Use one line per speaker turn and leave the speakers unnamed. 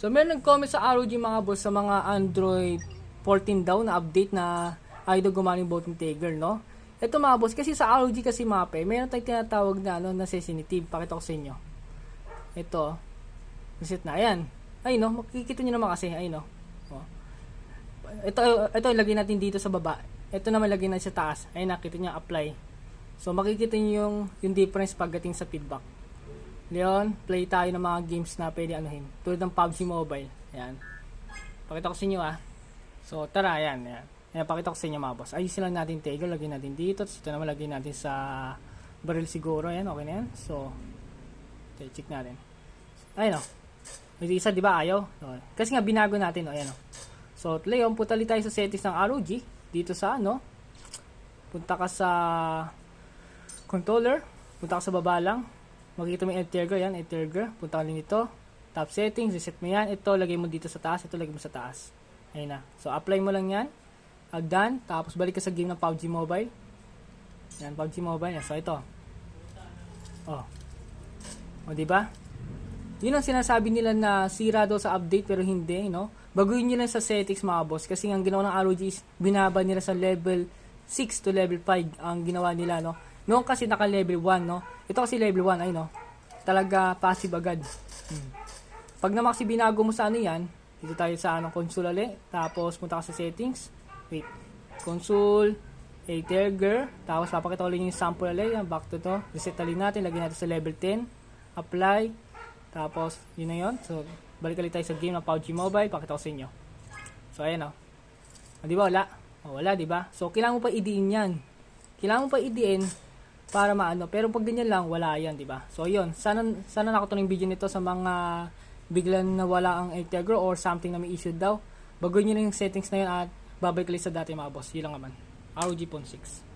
So, meron nag-comment sa ROG mga boss sa mga Android 14 daw na update na ay daw gumana yung bottom trigger, no? Ito mga boss, kasi sa ROG kasi mape, meron tayong tinatawag na, na sensitive. Pakita ko sa inyo. Ito, reset na. Ayan. Ay, no? Makikita nyo naman kasi. Ay, no? Oh. Ito, ilagay natin dito sa baba. Ito naman lagay natin sa taas. Ayun, nakita nyo, apply. So, makikita nyo yung difference pagdating sa feedback. Leon, play tayo ng mga games na pwede anuhin. Tulad ng PUBG Mobile. Ayan. Pakita ko sa inyo So, tara, ayan. Ayan, pakita ko sa inyo mga boss. Ayusin lang natin trigger. Lagyan natin dito. Tapos ito naman lagyan natin sa barrel siguro. Ayan, okay na yan. So, okay, check natin. Ayan o. May isa, di ba, ayaw? So, kasi nga, binago natin. Ayan o. So, Leon, punta tayo sa settings ng ROG. Dito sa punta ka sa controller. Punta ka sa baba lang. Makikita mo yung trigger, yan, trigger. Punta ka din ito. Top settings, reset mo yan. Ito, lagay mo dito sa taas. Ito, lagay mo sa taas. Ayun na. So, apply mo lang yan. Done. Tapos, balik ka sa game ng PUBG Mobile. Yan, PUBG Mobile. Yan. So, ito. O, diba? Yun ang sinasabi nila na sira daw sa update, pero hindi, no? Baguhin nyo lang sa settings, mga boss. Kasi ang ginawa ng ROG is, binaba nila sa level 6 to level 5 ang ginawa nila, no? Noon kasi naka level 1, no? Ito kasi level 1, ay no? Talaga passive agad. Pag naman kasi binago mo sa yan, dito tayo sa console ulit. Tapos punta ka sa settings. Wait. Console, trigger. Tapos papakita ulit yung sample ulit. Yan, back to to. Reset ulit natin. Lagyan natin sa level 10. Apply. Tapos, yun na yun. So, balik ulit tayo sa game ng PUBG Mobile. Pakita ko sa inyo. So, ayan o. Di ba wala? Wala, di ba? So, kailangan mo pa i-diin yan. Kailangan mo pa i-diin para maano. Pero pag ganyan lang, wala yan, di ba? So, yun. Sana nakatulong yung video nito sa mga biglang nawala ang trigger or something na may issue daw. Baguhin nyo na yung settings na yun at babalik ulit sa dati mga boss. Yun lang naman. ROG Phone 6.